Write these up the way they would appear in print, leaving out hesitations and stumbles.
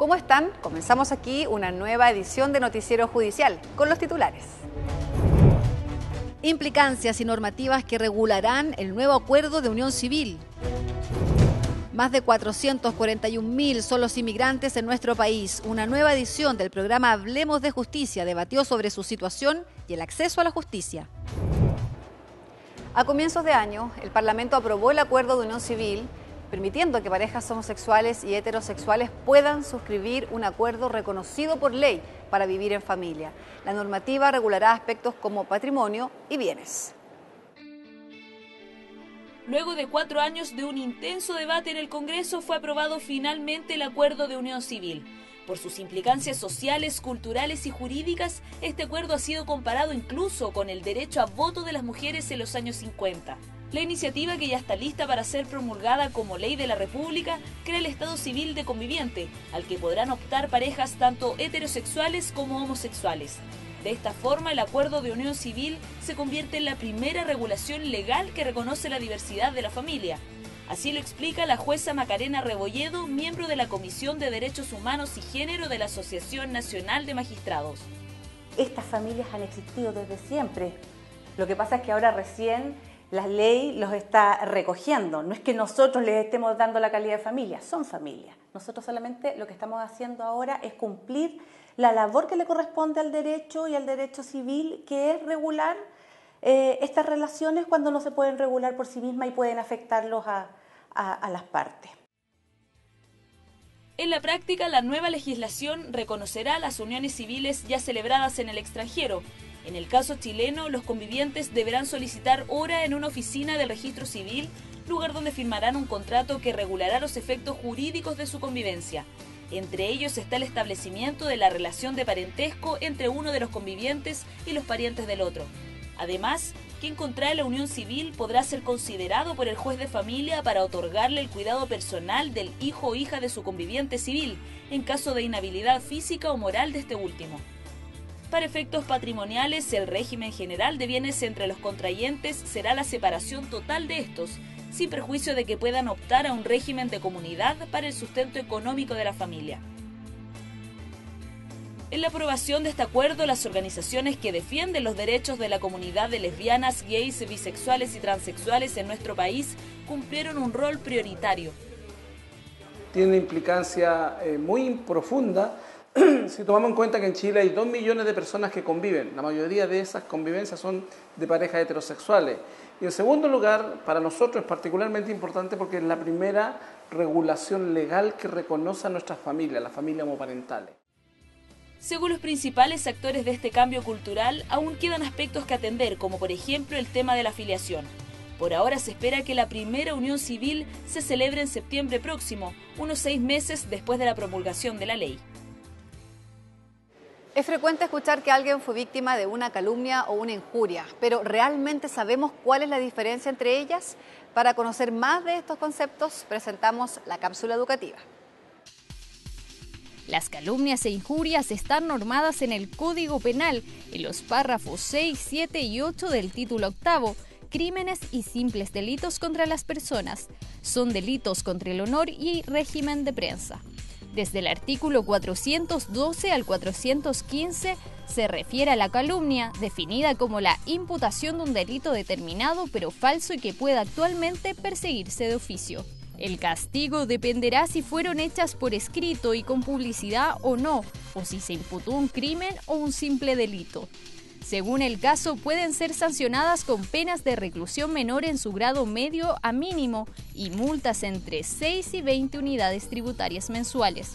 ¿Cómo están? Comenzamos aquí una nueva edición de Noticiero Judicial con los titulares. Implicancias y normativas que regularán el nuevo acuerdo de unión civil. Más de 441.000 son los inmigrantes en nuestro país. Una nueva edición del programa Hablemos de Justicia debatió sobre su situación y el acceso a la justicia. A comienzos de año, el Parlamento aprobó el acuerdo de unión civil, permitiendo que parejas homosexuales y heterosexuales puedan suscribir un acuerdo reconocido por ley para vivir en familia. La normativa regulará aspectos como patrimonio y bienes. Luego de 4 años de un intenso debate en el Congreso, fue aprobado finalmente el acuerdo de unión civil. Por sus implicancias sociales, culturales y jurídicas, este acuerdo ha sido comparado incluso con el derecho a voto de las mujeres en los años 50. La iniciativa, que ya está lista para ser promulgada como ley de la República, crea el Estado Civil de Conviviente, al que podrán optar parejas tanto heterosexuales como homosexuales. De esta forma, el acuerdo de unión civil se convierte en la primera regulación legal que reconoce la diversidad de la familia. Así lo explica la jueza Macarena Rebolledo, miembro de la Comisión de Derechos Humanos y Género de la Asociación Nacional de Magistrados. Estas familias han existido desde siempre. Lo que pasa es que ahora recién la ley los está recogiendo. No es que nosotros les estemos dando la calidad de familia, son familias. Nosotros solamente lo que estamos haciendo ahora es cumplir la labor que le corresponde al derecho y al derecho civil, que es regular estas relaciones cuando no se pueden regular por sí mismas y pueden afectarlos a las partes. En la práctica, la nueva legislación reconocerá las uniones civiles ya celebradas en el extranjero. En el caso chileno, los convivientes deberán solicitar hora en una oficina del registro civil, lugar donde firmarán un contrato que regulará los efectos jurídicos de su convivencia. Entre ellos está el establecimiento de la relación de parentesco entre uno de los convivientes y los parientes del otro. Además, quien contrae la unión civil podrá ser considerado por el juez de familia para otorgarle el cuidado personal del hijo o hija de su conviviente civil, en caso de inhabilidad física o moral de este último. Para efectos patrimoniales, el régimen general de bienes entre los contrayentes será la separación total de estos, sin perjuicio de que puedan optar a un régimen de comunidad para el sustento económico de la familia. En la aprobación de este acuerdo, las organizaciones que defienden los derechos de la comunidad de lesbianas, gays, bisexuales y transexuales en nuestro país cumplieron un rol prioritario. Tiene una implicancia muy profunda si tomamos en cuenta que en Chile hay 2 millones de personas que conviven. La mayoría de esas convivencias son de parejas heterosexuales. Y en segundo lugar, para nosotros es particularmente importante porque es la primera regulación legal que reconoce a nuestras familias, las familias homoparentales. Según los principales actores de este cambio cultural, aún quedan aspectos que atender, como por ejemplo el tema de la filiación. Por ahora se espera que la primera unión civil se celebre en septiembre próximo, unos 6 meses después de la promulgación de la ley. Es frecuente escuchar que alguien fue víctima de una calumnia o una injuria, pero ¿realmente sabemos cuál es la diferencia entre ellas? Para conocer más de estos conceptos, presentamos la cápsula educativa. Las calumnias e injurias están normadas en el Código Penal, en los párrafos 6, 7 y 8 del título octavo. Crímenes y simples delitos contra las personas. Son delitos contra el honor y régimen de prensa. Desde el artículo 412 al 415 se refiere a la calumnia, definida como la imputación de un delito determinado pero falso y que pueda actualmente perseguirse de oficio. El castigo dependerá si fueron hechas por escrito y con publicidad o no, o si se imputó un crimen o un simple delito. Según el caso, pueden ser sancionadas con penas de reclusión menor en su grado medio a mínimo y multas entre 6 y 20 unidades tributarias mensuales.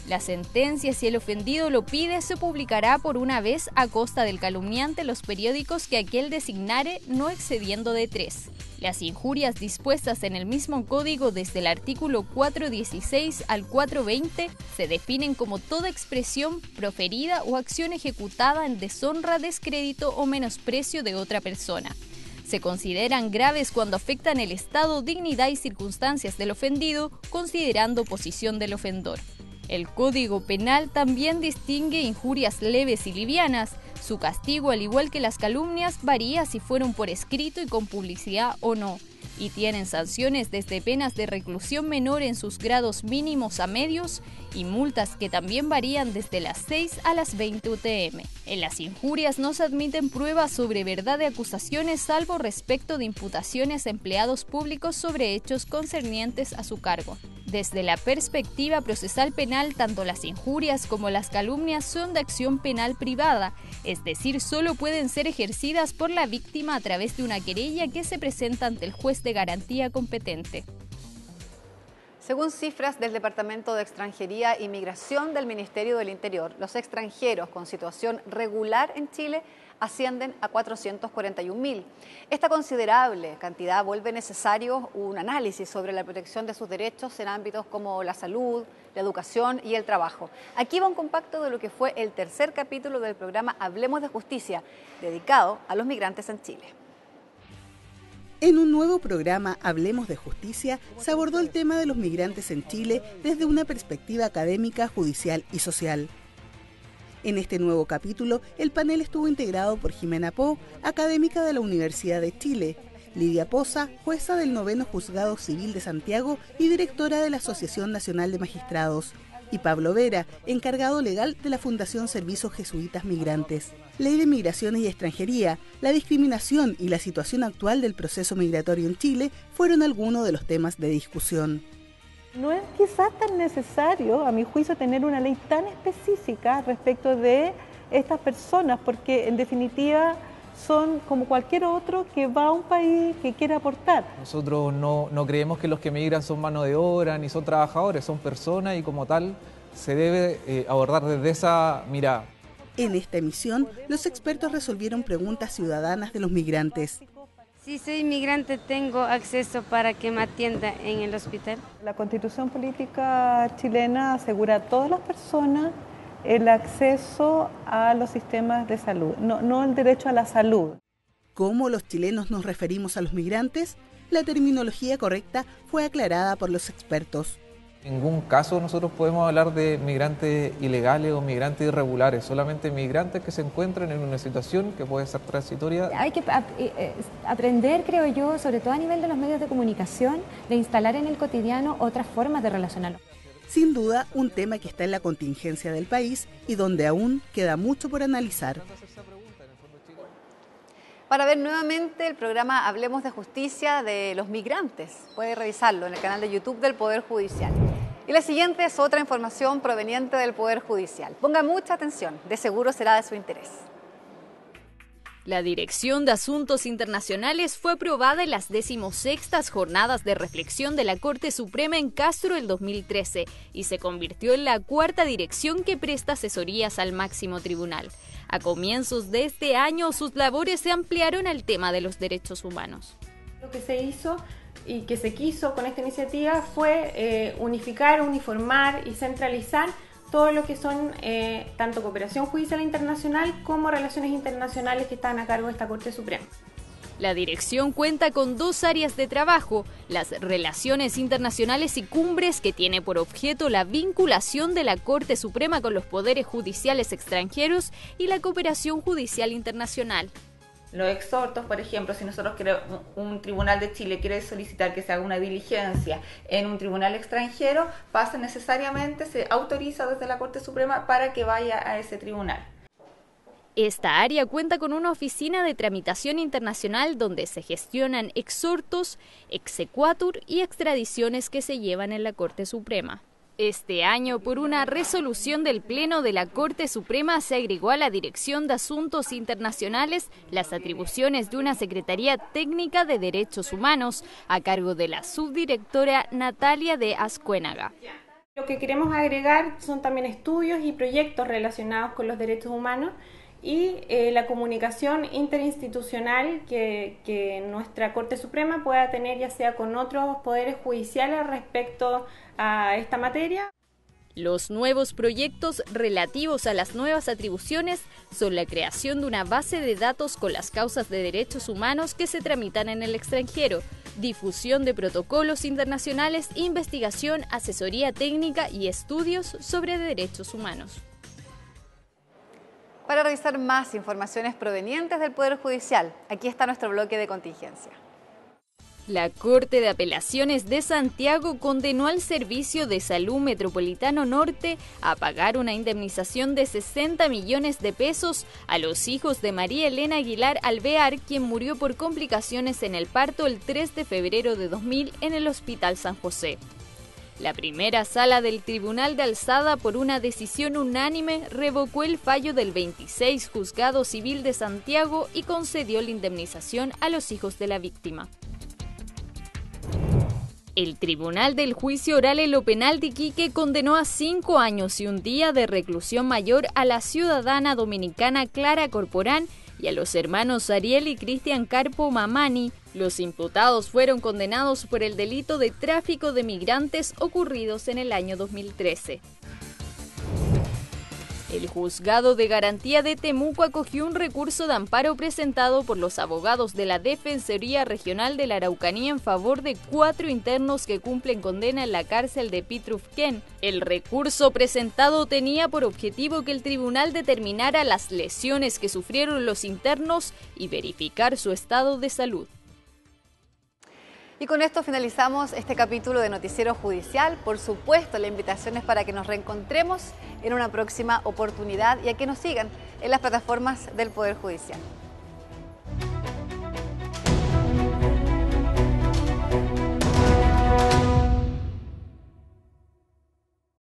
La sentencia, si el ofendido lo pide, se publicará por una vez a costa del calumniante en los periódicos que aquel designare, no excediendo de 3. Las injurias dispuestas en el mismo código desde el artículo 416 al 420 se definen como toda expresión proferida o acción ejecutada en deshonra, descrédito o menosprecio de otra persona. Se consideran graves cuando afectan el estado, dignidad y circunstancias del ofendido, considerando posición del ofensor. El Código Penal también distingue injurias leves y livianas. Su castigo, al igual que las calumnias, varía si fueron por escrito y con publicidad o no. y tienen sanciones desde penas de reclusión menor en sus grados mínimos a medios y multas que también varían desde las 6 a las 20 UTM. En las injurias no se admiten pruebas sobre verdad de acusaciones salvo respecto de imputaciones a empleados públicos sobre hechos concernientes a su cargo. Desde la perspectiva procesal penal, tanto las injurias como las calumnias son de acción penal privada, es decir, solo pueden ser ejercidas por la víctima a través de una querella que se presenta ante el juez de garantía competente. Según cifras del Departamento de Extranjería y Migración del Ministerio del Interior, los extranjeros con situación regular en Chile ascienden a 441.000. Esta considerable cantidad vuelve necesario un análisis sobre la protección de sus derechos en ámbitos como la salud, la educación y el trabajo. Aquí va un compacto de lo que fue el tercer capítulo del programa Hablemos de Justicia, dedicado a los migrantes en Chile. En un nuevo programa, Hablemos de Justicia, se abordó el tema de los migrantes en Chile desde una perspectiva académica, judicial y social. En este nuevo capítulo, el panel estuvo integrado por Jimena Po, académica de la Universidad de Chile, Lidia Poza, jueza del 9º Juzgado Civil de Santiago y directora de la Asociación Nacional de Magistrados, y Pablo Vera, encargado legal de la Fundación Servicios Jesuitas Migrantes. Ley de Migraciones y Extranjería, la discriminación y la situación actual del proceso migratorio en Chile fueron algunos de los temas de discusión. No es quizás tan necesario, a mi juicio, tener una ley tan específica respecto de estas personas, porque en definitiva son como cualquier otro que va a un país que quiere aportar. Nosotros no creemos que los que migran son mano de obra ni son trabajadores, son personas y como tal se debe abordar desde esa mirada. En esta emisión, los expertos resolvieron preguntas ciudadanas de los migrantes. Si soy inmigrante, ¿tengo acceso para que me atienda en el hospital? La Constitución Política chilena asegura a todas las personas el acceso a los sistemas de salud, no el derecho a la salud. ¿Cómo los chilenos nos referimos a los migrantes? La terminología correcta fue aclarada por los expertos. En ningún caso nosotros podemos hablar de migrantes ilegales o migrantes irregulares, solamente migrantes que se encuentran en una situación que puede ser transitoria. Hay que aprender, creo yo, sobre todo a nivel de los medios de comunicación, de instalar en el cotidiano otras formas de relacionarnos. Sin duda, un tema que está en la contingencia del país y donde aún queda mucho por analizar. Para ver nuevamente el programa Hablemos de Justicia de los migrantes, puede revisarlo en el canal de YouTube del Poder Judicial. Y la siguiente es otra información proveniente del Poder Judicial. Ponga mucha atención, de seguro será de su interés. La Dirección de Asuntos Internacionales fue aprobada en las 16ª Jornadas de Reflexión de la Corte Suprema en Castro el 2013 y se convirtió en la 4ª dirección que presta asesorías al máximo tribunal. A comienzos de este año, sus labores se ampliaron al tema de los derechos humanos. Lo que se hizo y que se quiso con esta iniciativa fue unificar, uniformar y centralizar todo lo que son tanto cooperación judicial internacional como relaciones internacionales que están a cargo de esta Corte Suprema. La dirección cuenta con 2 áreas de trabajo, las relaciones internacionales y cumbres, que tiene por objeto la vinculación de la Corte Suprema con los poderes judiciales extranjeros, y la cooperación judicial internacional. Los exhortos, por ejemplo, si nosotros queremos, un tribunal de Chile quiere solicitar que se haga una diligencia en un tribunal extranjero, pasa necesariamente, se autoriza desde la Corte Suprema para que vaya a ese tribunal. Esta área cuenta con una oficina de tramitación internacional donde se gestionan exhortos, exequatur y extradiciones que se llevan en la Corte Suprema. Este año, por una resolución del Pleno de la Corte Suprema, se agregó a la Dirección de Asuntos Internacionales las atribuciones de una Secretaría Técnica de Derechos Humanos a cargo de la subdirectora Natalia de Ascuénaga. Lo que queremos agregar son también estudios y proyectos relacionados con los derechos humanos y la comunicación interinstitucional que nuestra Corte Suprema pueda tener, ya sea con otros poderes judiciales respecto a esta materia. Los nuevos proyectos relativos a las nuevas atribuciones son la creación de una base de datos con las causas de derechos humanos que se tramitan en el extranjero, difusión de protocolos internacionales, investigación, asesoría técnica y estudios sobre derechos humanos. Para revisar más informaciones provenientes del Poder Judicial, aquí está nuestro bloque de contingencia. La Corte de Apelaciones de Santiago condenó al Servicio de Salud Metropolitano Norte a pagar una indemnización de 60 millones de pesos a los hijos de María Elena Aguilar Alvear, quien murió por complicaciones en el parto el 3 de febrero de 2000 en el Hospital San José. La primera sala del Tribunal de Alzada, por una decisión unánime, revocó el fallo del 26 Juzgado Civil de Santiago y concedió la indemnización a los hijos de la víctima. El Tribunal del Juicio Oral en lo Penal de Iquique condenó a 5 años y un día de reclusión mayor a la ciudadana dominicana Clara Corporán y a los hermanos Ariel y Cristian Carpo Mamani. Los imputados fueron condenados por el delito de tráfico de migrantes ocurridos en el año 2013. El Juzgado de Garantía de Temuco acogió un recurso de amparo presentado por los abogados de la Defensoría Regional de la Araucanía en favor de 4 internos que cumplen condena en la cárcel de Pitrufquén. El recurso presentado tenía por objetivo que el tribunal determinara las lesiones que sufrieron los internos y verificar su estado de salud. Y con esto finalizamos este capítulo de Noticiero Judicial. Por supuesto, la invitación es para que nos reencontremos en una próxima oportunidad y a que nos sigan en las plataformas del Poder Judicial.